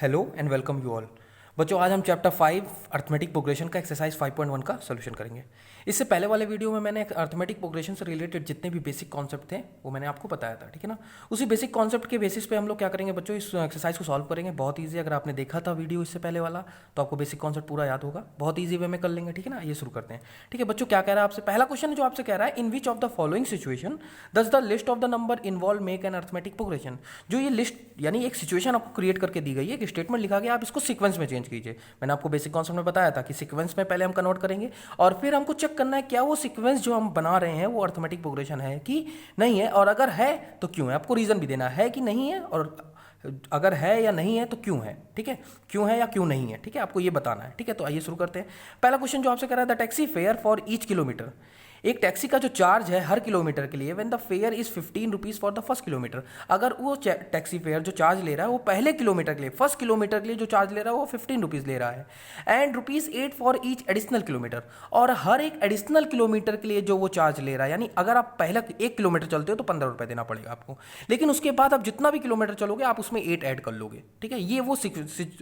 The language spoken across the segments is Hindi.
Hello and welcome you all. बच्चों आज हम चैप्टर 5 अर्थमेटिक प्रोग्रेशन का एक्सरसाइज 5.1 का सोल्यूशन करेंगे। इससे पहले वाले वीडियो में मैंने अर्थमेटिक प्रोग्रेशन से रिलेटेड जितने भी बेसिक कॉन्सेप्ट थे वो मैंने आपको बताया था, ठीक है ना। उसी बेसिक कॉन्सेप्ट के बेसिस पे हम लोग क्या करेंगे बच्चों, इस एक्सरसाइज को सॉल्व करेंगे। बहुत ईजी, अगर आपने देखा था वीडियो इससे पहले वाला तो आपको बेसिक कॉन्सेप्ट पूरा याद होगा। बहुत ईजी वे में कर लेंगे, ठीक है ना। ये शुरू करते हैं, ठीक है बच्चों। क्या कह रहा है आपसे, पहला क्वेश्चन जो आपसे कह रहा है, in which of the following situation does the list of the number involve make an arithmetic progression. जो ये लिस्ट यानी एक सिचुएशन आपको क्रिएट करके दी गई है, एक स्टेटमेंट लिखा गया, आप इसको सीक्वेंस में चेंज कीजिए। मैंने आपको बेसिक कॉन्सेप्ट में बताया था कि सीक्वेंस में पहले हम कन्वर्ट करेंगे और फिर हमको चेक करना है क्या वो सीक्वेंस जो हम बना रहे हैं वो अर्थमेटिक प्रोग्रेशन है कि नहीं है, और अगर है तो क्यों है। आपको रीजन भी देना है कि नहीं है, और अगर है या नहीं है तो क्यों है, ठीक है। क्यों है या क्यों नहीं है, ठीक है, आपको ये बताना है, ठीक है। तो आइए शुरू करते हैं। पहला क्वेश्चन जो आपसे कर रहा है, the taxi fare for each kilometre. एक टैक्सी का जो चार्ज है हर किलोमीटर के लिए, when the fair is 15 rupees for the first kilometre. अगर वो टैक्सी फेयर जो चार्ज ले रहा है वो पहले किलोमीटर के लिए, फर्स्ट किलोमीटर के लिए जो चार्ज ले रहा है वो 15 रुपीज ले रहा है, and ₹8 for each additional kilometre. और हर एक एडिशनल किलोमीटर के लिए जो वो चार्ज ले रहा है, यानी अगर आप पहला 1 किलोमीटर चलते हो तो 15 रुपये देना पड़ेगा आपको, लेकिन उसके बाद आप जितना भी किलोमीटर चलोगे आप उसमें 8 ऐड कर लोगे, ठीक है। ये वो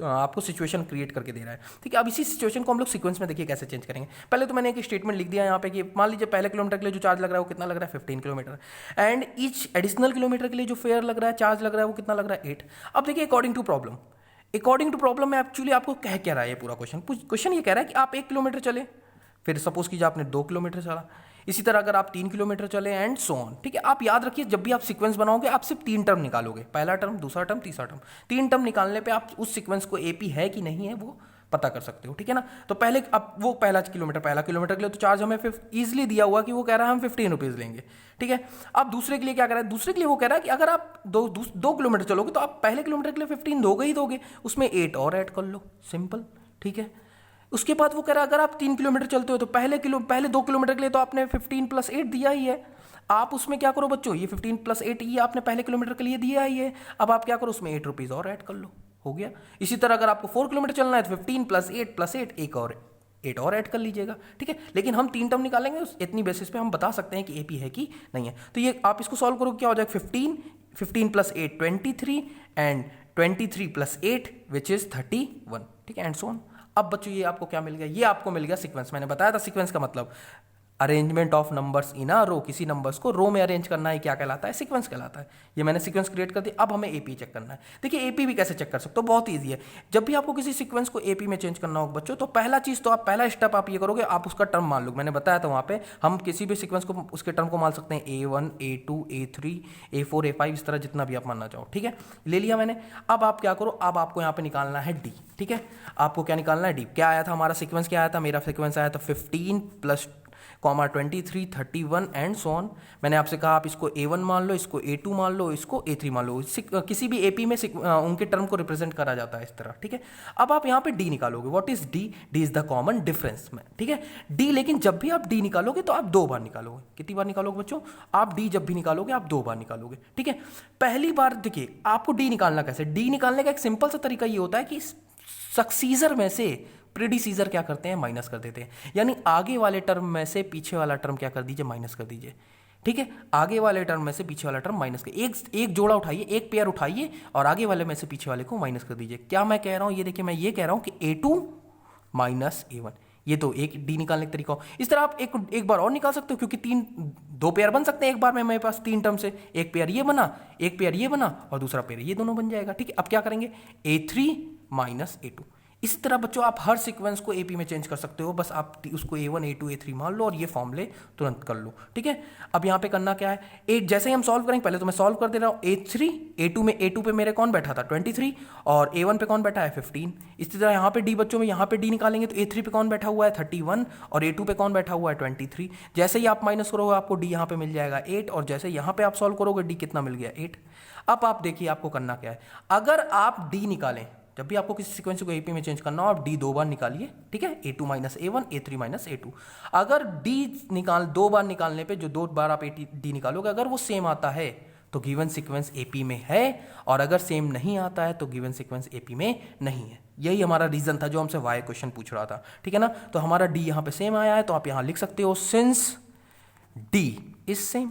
आपको सिचुएशन क्रिएट करके दे रहा है, ठीक है। अब इसी सिचुएशन को हम लोग सीक्वेंस में देखिए कैसे चेंज करेंगे। पहले तो मैंने एक स्टेटमेंट लिख दिया यहाँ पे कि मान लीजिए पहले किलोमीटर के लिए जो चार्ज लग रहा है वो कितना लग रहा है, 15 kilometre, and each additional kilometre के लिए जो फेयर लग रहा है, चार्ज लग रहा है, वो कितना लग रहा है, 8। अब देखिए अकॉर्डिंग टू प्रॉब्लम में एक्चुअली आपको कह क्या रहा है ये पूरा क्वेश्चन ये कह रहा है कि आप 1 किलोमीटर चले, फिर सपोज कीजिए आपने 2 किलोमीटर चला, इसी तरह अगर आप 3 किलोमीटर चले एंड सो ऑन, ठीक है। आप याद रखिए जब भी आप सीक्वेंस बनाओगे आप सिर्फ 3 टर्म निकालोगे, पहला टर्म, दूसरा टर्म, तीसरा टर्म। 3 टर्म निकालने पे आप उस सीक्वेंस को एपी है कि नहीं है वो पता कर सकते हो, ठीक है ना। तो पहले अब वो पहला किलोमीटर के लिए तो चार्ज हमें इजीली दिया हुआ कि वो कह रहा है हम 15 रुपीज़ लेंगे, ठीक है। अब दूसरे के लिए क्या कह रहा है, दूसरे के लिए वो कह रहा है कि अगर आप 2 किलोमीटर चलोगे तो आप पहले किलोमीटर के लिए 15 दोगे ही दोगे, उसमें 8 और ऐड कर लो, सिंपल, ठीक है। उसके बाद वो कह रहा है अगर आप 3 किलोमीटर चलते हो तो पहले 2 किलोमीटर के लिए तो आपने 15 + 8 दिया ही है। आप उसमें क्या करो बच्चों, ये 15 + 8 ये आपने पहले किलोमीटर के लिए दिया ही है। अब आप क्या करो, उसमें 8 रुपीज़ और ऐड कर लो, हो गया। इसी तरह अगर आपको 4 किलोमीटर चलना है तो 15 + 8 एक और 8 और ऐड कर लीजिएगा, ठीक है। लेकिन हम 3 टर्म निकालेंगे, इतनी बेसिस पे हम बता सकते हैं कि एपी है कि नहीं है। तो ये आप इसको सॉल्व करो, क्या हो जाएगा, 15 + 8 23 एंड 23 + 8 विच इज 31, ठीक है, एंड सो ऑन। अब बच्चों ये आपको क्या मिल गया, ये आपको मिल गया सीक्वेंस। मैंने बताया था सीक्वेंस का मतलब अरेंजमेंट ऑफ नंबर्स इन अ रो, किसी नंबर्स को रो में अरेंज करना है, क्या कहलाता है, सीक्वेंस कहलाता है। ये मैंने सीक्वेंस क्रिएट कर दिया। अब हमें एपी चेक करना है। देखिए एपी भी कैसे चेक कर सकते हो, बहुत ईजी है। जब भी आपको किसी सीक्वेंस को एपी में चेंज करना होगा बच्चों, तो पहला स्टेप आप ये करोगे, आप उसका टर्म मान लो। मैंने बताया था वहाँ पे हम किसी भी सीक्वेंस को उसके टर्म को मान सकते हैं, A1 A2 A3 A4 A5, इस तरह जितना भी आप मानना चाहो, ठीक है। ले लिया मैंने। अब आप क्या करो, अब आपको यहाँ पे निकालना है डी, ठीक है। आपको क्या निकालना है, डी। क्या आया था हमारा सीक्वेंस, क्या आया था, मेरा सीक्वेंस आया था 15 + 23 31 एंड सो ऑन। मैंने आपसे कहा आप इसको A1 मान लो, इसको A2 मान लो, इसको A3 मान लो। किसी भी एपी में उनके टर्म को रिप्रेजेंट करा जाता है इस तरह, ठीक है। अब आप यहाँ पे डी निकालोगे। What is D, D is the common difference में, ठीक है। डी, लेकिन जब भी आप डी निकालोगे तो आप 2 बार निकालोगे। कितनी बार निकालोगे बच्चों, आप डी जब भी निकालोगे आप 2 बार निकालोगे, ठीक है। पहली बार देखिए आपको डी निकालना कैसे, डी निकालने का एक सिंपल सा तरीका ये होता है कि सक्सीजर में से प्रीडिसीजर क्या करते हैं, माइनस कर देते हैं। यानी आगे वाले टर्म में से पीछे वाला टर्म क्या कर दीजिए, माइनस कर दीजिए, ठीक है। आगे वाले टर्म में से पीछे वाला टर्म माइनस कर, एक जोड़ा उठाइए, एक पेयर उठाइए और आगे वाले में से पीछे वाले को माइनस कर दीजिए। क्या मैं कह रहा हूं, ये देखिए मैं ये कह रहा हूं कि A2 - A1, ये तो एक डी निकालने का तरीका हो। इस तरह आप एक बार और निकाल सकते हो, क्योंकि 2 पेयर बन सकते हैं एक बार में मेरे पास 3 टर्म से। एक पेयर ये बना, एक पेयर ये बना और दूसरा पेयर ये, दोनों बन जाएगा, ठीक है। अब क्या करेंगे, A3 - A2। इसी तरह बच्चों आप हर सीक्वेंस को एपी में चेंज कर सकते हो, बस आप उसको A1 A2 A3 मान लो और ये फॉर्मूले तुरंत कर लो, ठीक है। अब यहाँ पे करना क्या है, जैसे ही हम सॉल्व करेंगे, पहले तो मैं सॉल्व कर दे रहा हूँ। A2 पे मेरे कौन बैठा था, 23, और A1 पे कौन बैठा है, 15। इसी तरह यहाँ पे डी बच्चों में, यहाँ पे डी निकालेंगे तो A3 पे कौन बैठा हुआ है, 31, और A2 पे कौन बैठा हुआ है, 23। जैसे ही आप माइनस करोगे आपको डी यहाँ पे मिल जाएगा 8, और जैसे यहाँ पे आप सॉल्व करोगे डी कितना मिल गया, 8। अब आप देखिए आपको करना क्या है, अगर आप डी निकालें, जब भी आपको किसी सीक्वेंस को एपी में चेंज करना हो आप डी 2 बार निकालिए, ठीक है। A2 - A1 A3 - A2। अगर डी 2 बार निकालने पे जो 2 बार आप डी निकालोगे, अगर वो सेम आता है तो गिवन सीक्वेंस एपी में है, और अगर सेम नहीं आता है तो गिवन सीक्वेंस एपी में नहीं है। यही हमारा रीजन था जो हमसे वाई क्वेश्चन पूछ रहा था, ठीक है ना। तो हमारा डी यहाँ पे सेम आया है, तो आप यहाँ लिख सकते हो सिंस डी इज सेम,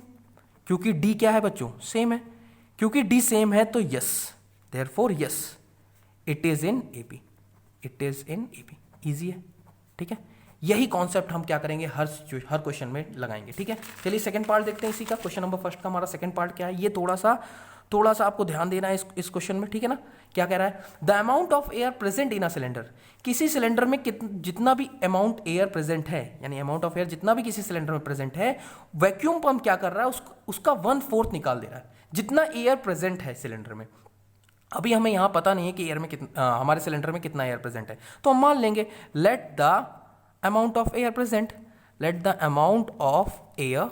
क्योंकि डी क्या है बच्चों, सेम है। क्योंकि डी सेम है तो yes, therefore yes it is in AP, it is in AP. Easy है, ठीक है। यही कॉन्सेप्ट हम क्या करेंगे, हर क्वेश्चन में लगाएंगे, ठीक है। चलिए सेकंड पार्ट देखते हैं इसी का। क्वेश्चन नंबर फर्स्ट का हमारा सेकंड पार्ट क्या है, ये थोड़ा सा आपको ध्यान देना है इस क्वेश्चन में, ठीक है ना। क्या कह रहा है, the amount of air present in a cylinder, किसी सिलेंडर में जितना भी अमाउंट एयर प्रेजेंट है, यानी अमाउंट ऑफ एयर जितना भी किसी सिलेंडर में प्रेजेंट है, वैक्यूम पंप क्या कर रहा है, उसका 1/4 निकाल दे रहा है, जितना एयर प्रेजेंट है सिलेंडर में। अभी हमें यहां पता नहीं है कि एयर में हमारे सिलेंडर में कितना एयर प्रेजेंट है, तो हम मान लेंगे let the amount of air present, let the amount of air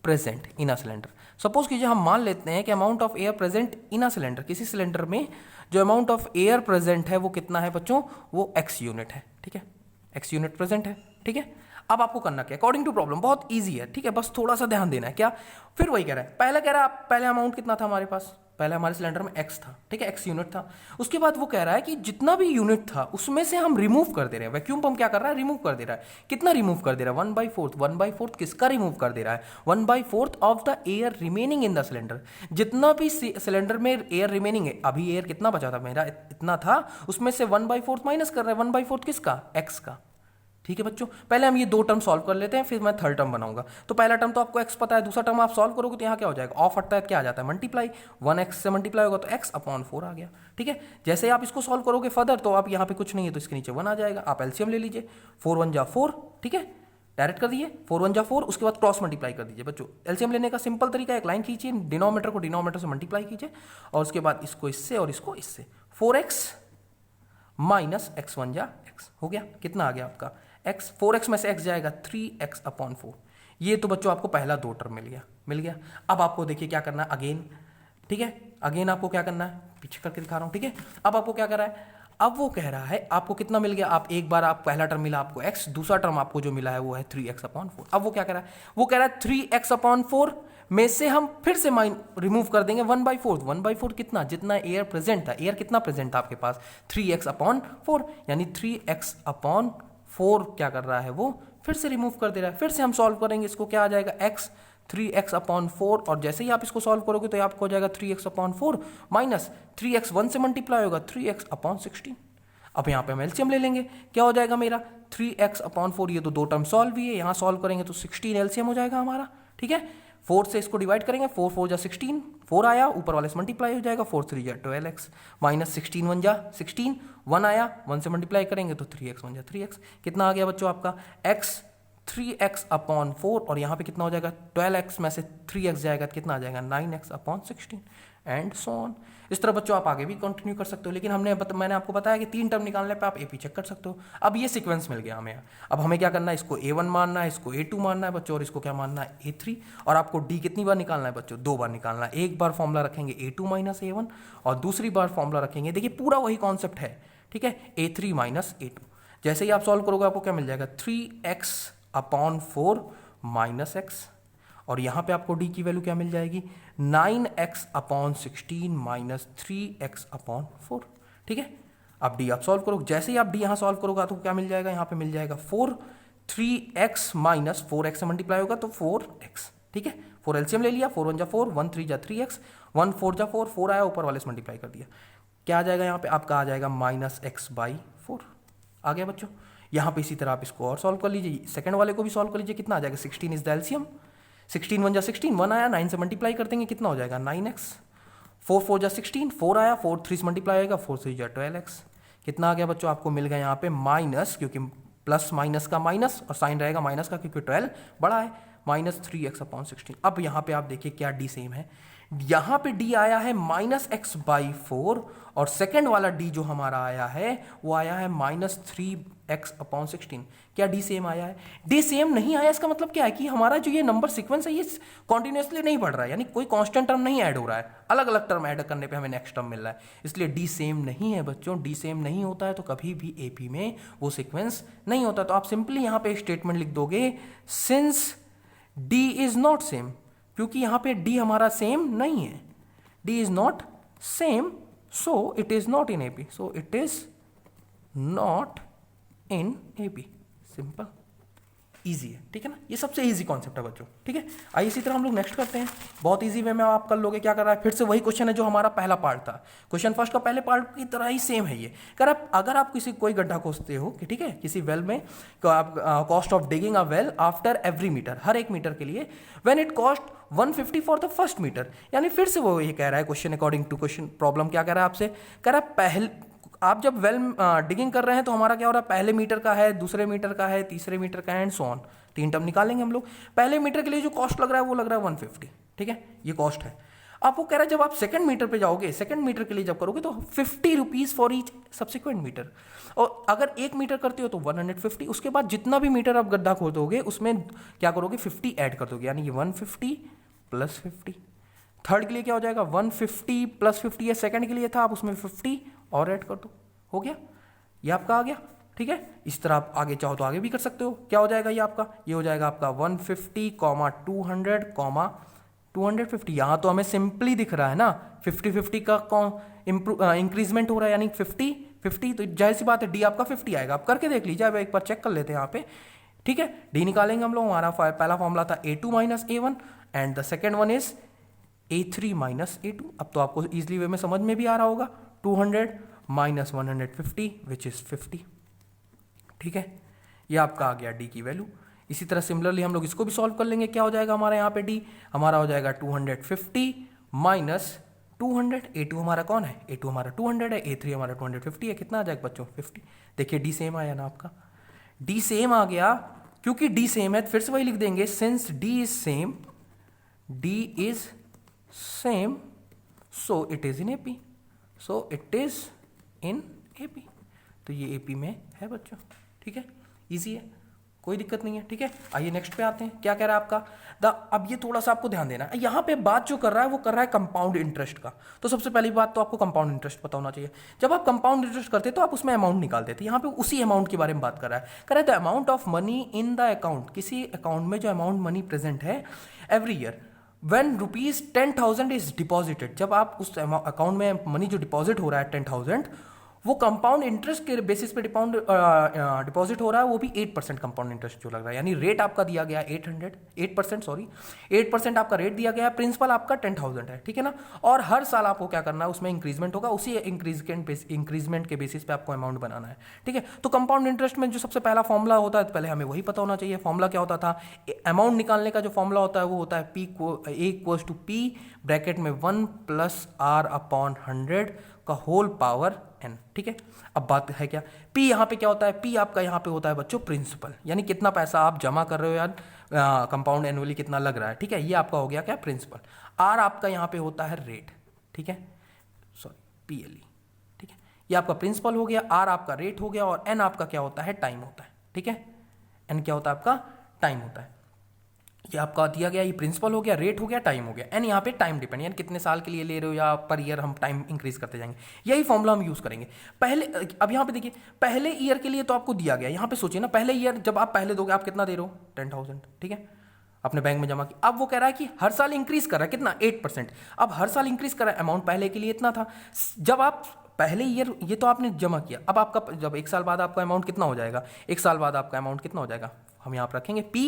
present in a cylinder. Suppose कीजिए हम मान लेते हैं कि amount of air present in a cylinder, किसी सिलेंडर में जो अमाउंट ऑफ एयर प्रेजेंट है वो कितना है बच्चों, वो x यूनिट है, ठीक है, x यूनिट प्रेजेंट है, ठीक है। अब आपको करना क्या, अकॉर्डिंग टू प्रॉब्लम, बहुत इजी है, ठीक है, बस थोड़ा सा ध्यान देना है। क्या, फिर वही कह रहा है, पहले कह रहा है पहले अमाउंट कितना था हमारे पास, पहले हमारे सिलेंडर में x था, ठीक है, x यूनिट था। उसके बाद वो कह रहा है कि जितना भी यूनिट था उसमें से हम रिमूव कर दे रहे हैं, वैक्यूम पंप क्या कर रहा है, रिमूव कर दे रहा है। कितना रिमूव कर दे रहा है, 1/4, 1/4 किसका रिमूव कर दे रहा है, 1/4 of the air remaining in the cylinder. जितना भी सिलेंडर में एयर रिमेनिंग है, अभी एयर कितना बचा था मेरा, इतना था, उसमें से 1/4 माइनस कर रहा है, 1/4 किसका, x का, ठीक है बच्चों। पहले हम ये दो टर्म सॉल्व कर लेते हैं, फिर मैं थर्ड टर्म बनाऊंगा। तो पहला टर्म तो आपको x पता है, दूसरा टर्म आप सॉल्व करोगे तो यहाँ क्या हो जाएगा, ऑफ हटता है, क्या आ जाता है, मल्टीप्लाई, 1x से मल्टीप्लाई होगा तो x/4 आ गया, ठीक है। जैसे ही आप इसको सॉल्व करोगे फर्दर, तो आप यहाँ पे कुछ नहीं है तो इसके नीचे 1 आ जाएगा, आप एलसीएम ले लीजिए, 4 1 जा 4, ठीक है, डायरेक्ट कर दिए, 4 1 जा 4, उसके बाद क्रॉस मल्टीप्लाई कर दीजिए बच्चों। एलसीएम लेने का सिंपल तरीका, एक लाइन खींचिए, डिनोमीटर को डिनोमीटर से मल्टीप्लाई कीजिए, और उसके बाद इसको इससे और इसको इससे, 4x माइनस x1 जा x हो गया, कितना आ गया आपका x, 4x में से x जाएगा 3x/4। ये तो बच्चों आपको पहला दो टर्म मिल गया। अब आपको देखिए क्या करना है अगेन, ठीक है, अगेन आपको क्या करना है, पीछे करके दिखा रहा हूं, ठीक है। अब आपको क्या कर रहा है, अब वो कह रहा है आपको कितना मिल गया, आप एक बार आप पहला टर्म मिला आपको x, दूसरा टर्म आपको जो मिला है वो है 3x/4। अब वो क्या कह रहा है, वो कह रहा है 3x/4 में से हम फिर से रिमूव कर देंगे 1/4, 1/4 कितना, जितना एयर प्रेजेंट था, एयर कितना प्रेजेंट था आपके पास, 3x/4, यानी 3x/4 क्या कर रहा है, वो फिर से रिमूव कर दे रहा है। फिर से हम सॉल्व करेंगे इसको, क्या आ जाएगा x, 3x/4, और जैसे ही आप इसको सॉल्व करोगे तो आपको हो जाएगा 3x/4 माइनस 3x 1 से मल्टीप्लाई होगा 3x/16। अब यहाँ पे हम एलसीएम ले लेंगे, क्या हो जाएगा मेरा 3x/4, ये तो दो टर्म सॉल्व ही है, यहाँ सॉल्व करेंगे तो 16 एलसीएम हो जाएगा हमारा, ठीक है। 4 से इसको डिवाइड करेंगे, 4 4 जा 16, 4 आया, ऊपर वाले से मल्टीप्लाई हो जाएगा, 4 3 जा 12x माइनस 16 1 जा 16, 1 आया, 1 से मल्टीप्लाई करेंगे तो 3x 1 जा 3x, कितना आ गया बच्चों आपका x, 3x/4, और यहाँ पे कितना हो जाएगा, 12x में से 3x जाएगा तो कितना आ जाएगा, 9x/16 एंड सो ऑन। इस तरह बच्चों आप आगे भी कंटिन्यू कर सकते हो, लेकिन मैंने आपको बताया कि 3 टर्म निकालने पे आप एपी चेक कर सकते हो। अब ये सीक्वेंस मिल गया हमें, अब हमें क्या करना है, इसको a1 मानना है, इसको a2 मानना है बच्चों, और इसको क्या मानना है, a3। और आपको d कितनी बार निकालना है बच्चों, 2 बार निकालना है। एक बार फॉर्मूला रखेंगे a2 माइनस a1, और दूसरी बार फॉर्मूला रखेंगे, देखिए पूरा वही कॉन्सेप्ट है, ठीक है, a3 माइनस a2। जैसे ही आप सॉल्व करोगे आपको क्या मिल जाएगा, 3x/4 माइनस x, और यहाँ पे आपको d की वैल्यू क्या मिल जाएगी, 9x/16 माइनस 3x/4, ठीक है। अब d आप सॉल्व करो, जैसे ही आप d यहाँ सॉल्व करोगे तो क्या मिल जाएगा, यहाँ पे मिल जाएगा 4, 3x माइनस 4x से मल्टीप्लाई होगा तो 4x, ठीक है। 4 एलसीएम ले लिया, 4 1 जा 4, 1 3 जा 3x, 1 4 जा 4, 4 आया, ऊपर वाले से मल्टीप्लाई कर दिया, क्या आ जाएगा यहाँ पे आपका, आ जाएगा -x/4 आ गया बच्चों। यहाँ पे इसी तरह आप इसको और सॉल्व कर लीजिए, सेकंड वाले को भी सॉल्व कर लीजिए, कितना आ जाएगा, 16 इज द एलसीएम, 16 1 जा 16, 1 आया, 9 से मल्टीप्लाई कर देंगे, कितना हो जाएगा 9x, 4 4 जा 16, 4 आया, 4 3 से मल्टीप्लाई आएगा, 4 3 जा 12x, कितना आ गया बच्चों, आपको मिल गया यहाँ पे माइनस, क्योंकि प्लस माइनस का माइनस और साइन रहेगा माइनस का, क्योंकि 12 बड़ा है, -3x/16। अब यहाँ पे आप देखिए क्या d सेम है, यहाँ पे d आया है -x/4, और सेकेंड वाला d जो हमारा आया है वो आया है -3x/16। क्या d सेम आया है, d सेम नहीं आया, इसका मतलब क्या है कि हमारा जो ये नंबर सीक्वेंस है ये कॉन्टिन्यूसली नहीं बढ़ रहा है, यानी कोई कांस्टेंट टर्म नहीं ऐड हो रहा है, अलग अलग टर्म ऐड करने पे हमें नेक्स्ट टर्म मिल रहा है, इसलिए d सेम नहीं है बच्चों। d सेम नहीं होता है तो कभी भी AP में वो सीक्वेंस नहीं होता। तो आप सिंपली यहाँ पे एक स्टेटमेंट लिख दोगे, since d is not same, क्योंकि यहाँ पे d हमारा सेम नहीं है, d is not same, so it is not in AP, so it is not in AP, simple, easy है, ठीक है ना, ये सबसे ईजी कॉन्सेप्ट है बच्चों, ठीक है। आइए इसी तरह हम लोग नेक्स्ट करते हैं, बहुत ईजी वे में आप कर लोगे। क्या कर रहा है, फिर से वही क्वेश्चन है जो हमारा पहला पार्ट था, क्वेश्चन फर्स्ट का पहले पार्ट की तरह ही सेम है ये। अगर आप किसी कोई गड्ढा खोदते हो कि ठीक है किसी वेल में, तो आप cost of digging a well after every metre, हर एक मीटर के लिए, when it cost 150 for the first metre, यानी फिर से वो ये कह रहा है question according to question problem क्या कह रहा है आपसे, कह रहा है पहले आप जब वेल डिगिंग कर रहे हैं तो हमारा क्या हो रहा है, पहले मीटर का है, दूसरे मीटर का है, तीसरे मीटर का है, एंड सो ऑन, 3 टर्म निकालेंगे हम लोग। पहले मीटर के लिए जो कॉस्ट लग रहा है वो लग रहा है 150, ठीक है, ये कॉस्ट है। अब वो कह रहा है जब आप सेकंड मीटर पे जाओगे, सेकंड मीटर के लिए जब करोगे तो 50 rupees for each subsequent metre, और अगर 1 मीटर करते हो तो 150, उसके बाद जितना भी मीटर आप गड्ढा खोदोगे उसमें क्या करोगे, 50 ऐड कर दोगे, यानी ये 150 प्लस 50। थर्ड के लिए क्या हो जाएगा, 150 प्लस 50, या सेकंड के लिए था, आप उसमें 50 और ऐड कर दो, हो गया, ये आपका आ गया, ठीक है। इस तरह आप आगे चाहो तो आगे भी कर सकते हो। क्या हो जाएगा ये आपका, ये हो जाएगा आपका 150, 200, 250। यहाँ तो हमें सिंपली दिख रहा है ना, 50-50 का इंक्रीजमेंट हो रहा है, यानी 50-50, तो जाहिर सी बात है डी आपका 50 आएगा। आप करके देख लीजिए, अब एक बार चेक कर लेते हैं यहाँ पे, ठीक है। डी निकालेंगे हम लोग, हमारा पहला फॉर्मूला था A2 minus A1 and the second one is A3 minus A2। अब तो आपको इजिली वे में समझ में भी आ रहा होगा, 200 माइनस 150 विच इज 50, ठीक है, ये आपका आ गया डी की वैल्यू। इसी तरह सिमिलरली हम लोग इसको भी सॉल्व कर लेंगे। क्या हो जाएगा हमारा यहाँ पे डी, हमारा हो जाएगा 250 माइनस 200, A2 हमारा कौन है, A2 हमारा 200 है, A3 हमारा 250 है, कितना आ जाएगा बच्चों 50। देखिए डी सेम आया ना आपका, डी सेम आ गया, क्योंकि डी सेम है फिर से वही लिख देंगे, since D is same, D is same, so it is in AP, so it is in AP, तो ये एपी में है बच्चों, ठीक है, इजी है, कोई दिक्कत नहीं है, ठीक है। आइए नेक्स्ट पे आते हैं, क्या कह रहा है आपका अब ये थोड़ा सा आपको ध्यान देना है, यहाँ पे बात जो कर रहा है वो कर रहा है कंपाउंड इंटरेस्ट का। तो सबसे पहली बात तो आपको कंपाउंड इंटरेस्ट पता होना चाहिए। जब आप कंपाउंड इंटरेस्ट करते तो आप उसमें अमाउंट निकालते थे, यहाँ पे उसी अमाउंट के बारे में बात कर रहा है, कह रहा है the amount of money in the account, किसी अकाउंट में जो अमाउंट मनी प्रेजेंट है every year when rupees 10,000 is deposited, जब आप उस अकाउंट में मनी जो डिपॉजिट हो रहा है 10,000, वो कंपाउंड इंटरेस्ट के बेसिस पे डिपॉजिट हो रहा है, वो भी 8% कंपाउंड इंटरेस्ट जो लग रहा है, यानी रेट आपका दिया गया 8% सॉरी 8% आपका रेट दिया गया है, प्रिंसिपल आपका 10,000 है, ठीक है ना। और हर साल आपको क्या करना है, उसमें इंक्रीजमेंट होगा, उसी इंक्रीजमेंट के बेसिस पे आपको अमाउंट बनाना है, ठीक है। तो कंपाउंड इंटरेस्ट में जो सबसे पहला फॉर्मूला होता है, तो पहले हमें वही पता होना चाहिए। फॉर्मूला क्या होता था, अमाउंट निकालने का जो फॉर्मूला होता है वो होता है P ब्रैकेट में 1 प्लस R अपॉन 100 का होल पावर n, ठीक है। अब बात है क्या, P यहाँ पे क्या होता है, P आपका यहाँ पे होता है बच्चों प्रिंसिपल, यानी कितना पैसा आप जमा कर रहे हो यार, कंपाउंड एनुअली कितना लग रहा है, ठीक है, ये आपका हो गया क्या प्रिंसिपल। R आपका यहाँ पे होता है रेट, ठीक है, सॉरी PLE, ठीक है, ये आपका प्रिंसिपल हो गया, R आपका रेट हो गया, और N आपका क्या होता है, टाइम होता है, ठीक है, N क्या होता है आपका टाइम होता है। ये आपका दिया गया, ये प्रिंसिपल हो गया, रेट हो गया, टाइम हो गया, एंड यहाँ पे टाइम डिपेंड, यानी कितने साल के लिए ले रहे हो या पर ईयर हम टाइम इंक्रीज करते जाएंगे, यही फॉर्मूला हम यूज करेंगे। पहले अब यहाँ पे देखिए, पहले ईयर के लिए तो आपको दिया गया, यहाँ पे सोचिए ना, पहले ईयर जब आप पहले दोगे आप कितना दे रहे हो 10,000, ठीक है, अपने बैंक में जमा की। अब वो कह रहा है कि हर साल इंक्रीज कर रहा है, कितना 8%, अब हर साल इंक्रीज कर रहा है, अमाउंट पहले के लिए इतना था, जब आप पहले ईयर ये तो आपने जमा किया, अब आपका जब 1 साल बाद आपका अमाउंट कितना हो जाएगा, 1 साल बाद आपका अमाउंट कितना हो जाएगा, हम यहाँ पर रखेंगे P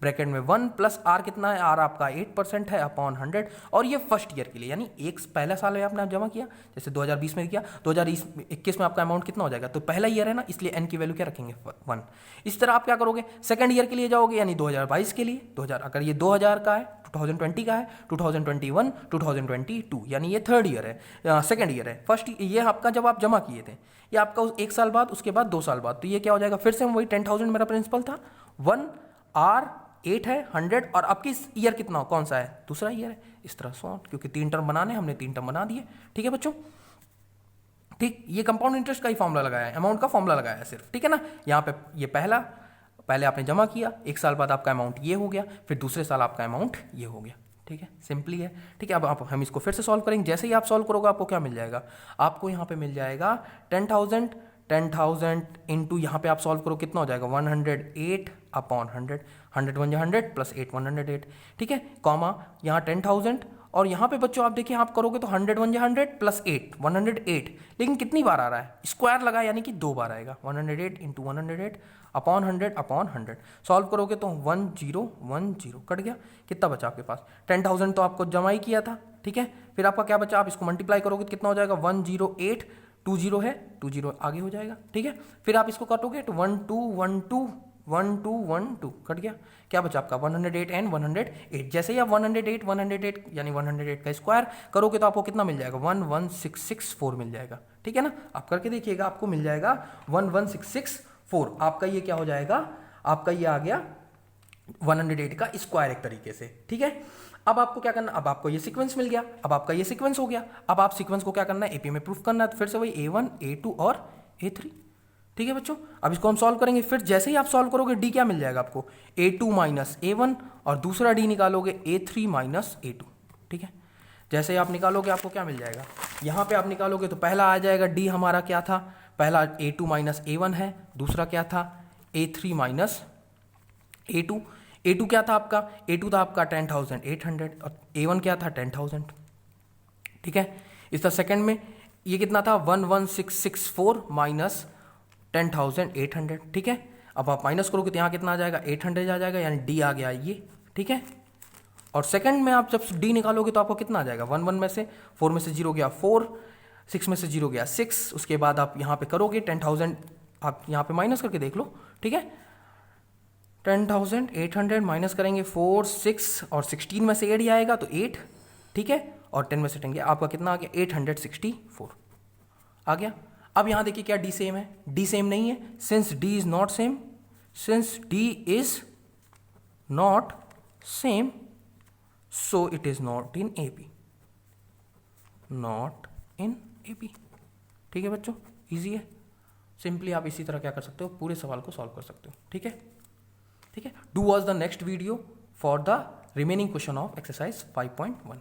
ब्रैकेट में 1 प्लस R कितना है, R आपका 8% है अपॉन 100, और ये फर्स्ट ईयर के लिए, यानी एक पहला साल में आपने जमा किया, जैसे 2020 में किया, 2021 में आपका अमाउंट कितना हो जाएगा, तो पहला ईयर है ना, इसलिए n की वैल्यू क्या रखेंगे 1। इस तरह आप क्या करोगे, सेकंड ईयर के लिए जाओगे, यानी 2022 के लिए 2000, अगर ये 2000 का है, 2020 का है, 2021, 2022, यानी ये थर्ड ईयर है, सेकंड ईयर है। फर्स्ट ये आपका जब आप जमा किए थे, ये आपका 1 साल बाद, उसके बाद 2 साल बाद, तो ये क्या हो जाएगा, फिर से हम वही 10,000 मेरा प्रिंसिपल था, 1 R 8 है 100, और आपकी ईयर कितना कौन सा है, दूसरा ईयर है, इस तरह सो, क्योंकि 3 टर्म बनाने, हमने 3 टर्म बना दिए, ठीक है बच्चों, ठीक। ये कंपाउंड इंटरेस्ट का ही फॉर्मूला लगाया है, अमाउंट का फॉर्मूला लगाया है सिर्फ, ठीक है ना। यहाँ पे ये पहले आपने जमा किया, 1 साल बाद आपका अमाउंट ये हो गया, फिर दूसरे साल आपका अमाउंट ये हो गया, ठीक है, सिंपली है, ठीक है। अब हम इसको फिर से सॉल्व करेंगे, जैसे ही आप सॉल्व करोगे आपको क्या मिल जाएगा, आपको यहाँ पे मिल जाएगा 10,000 इंटू, यहाँ पे आप सॉल्व करो कितना हो जाएगा, 108 अपॉन 100, 100 1 100 प्लस 8 108, ठीक है, कॉमा यहाँ 10,000 और यहाँ पे बच्चों आप देखिए आप करोगे तो 100 1 100 प्लस 8 108, लेकिन कितनी बार आ रहा है, स्क्वायर लगा यानी कि 2 बार आएगा। 108 इंटू 108 अपॉन 100 सॉल्व करोगे तो 1010 कट गया। कितना बचा आपके पास, 10,000 तो आपको जमा ही किया था, ठीक है। फिर आपका क्या बचा, आप इसको मल्टीप्लाई करोगे तो कितना हो जाएगा, 108 20 है 20 आगे हो जाएगा, ठीक है। फिर आप इसको काटोगे तो 1212 कट गया। क्या बचा आपका 108 एंड 108। जैसे ही आप 108 यानी 108 का स्क्वायर करोगे तो आपको कितना मिल जाएगा, 11664 मिल जाएगा, ठीक है ना। आप करके देखिएगा, आपको मिल जाएगा 11664। आपका ये क्या हो जाएगा, आपका ये आ गया 108 का स्क्वायर एक तरीके से, ठीक है। अब आपको क्या करना, अब आपको ये सीक्वेंस मिल गया, अब आपका ये सीक्वेंस हो गया। अब आप सीक्वेंस को क्या करना है, एपी में प्रूफ करना है। तो फिर से वही A1 A2 और A3, ठीक है बच्चों। अब इसको हम सॉल्व करेंगे। फिर जैसे ही आप सॉल्व करोगे डी क्या मिल जाएगा आपको, A2 माइनस A1, और दूसरा डी निकालोगे A3 माइनस A2, ठीक है। जैसे ही आप निकालोगे आपको क्या मिल जाएगा, यहाँ पे आप निकालोगे तो पहला आ जाएगा डी हमारा क्या था, पहला A2 माइनस A1 है, दूसरा क्या था A3 माइनस A2। A2 क्या था आपका, A2 था आपका 10,800 और A1 क्या था 10,000, ठीक है। इस तरह सेकंड में ये कितना था 11664 माइनस 10,800, ठीक है। अब आप माइनस करोगे तो यहाँ कितना आ जाएगा 800 आ जाएगा, यानी डी आ गया ये, ठीक है। और सेकंड में आप जब डी निकालोगे तो आपको कितना आ जाएगा, 1 1 में से 4 में से 0 गया 4, 6 में से 0 गया 6। उसके बाद आप यहाँ पे करोगे 10,000, आप यहाँ पे माइनस करके देख लो, ठीक है। 10,800 माइनस करेंगे 4 6 और 16 में से 8 ही आएगा तो 8, ठीक है। और 10 में से 10 गया, आपका कितना आ गया 864 आ गया। अब यहाँ देखिए क्या डी सेम है, डी सेम नहीं है, since D is not same, since D is not same so it is not in A B, not in A B, ठीक है बच्चों। इजी है, सिंपली आप इसी तरह क्या कर सकते हो, पूरे सवाल को सॉल्व कर सकते हो, ठीक है, ठीक है। Do watch the next video for the remaining question of exercise 5.1।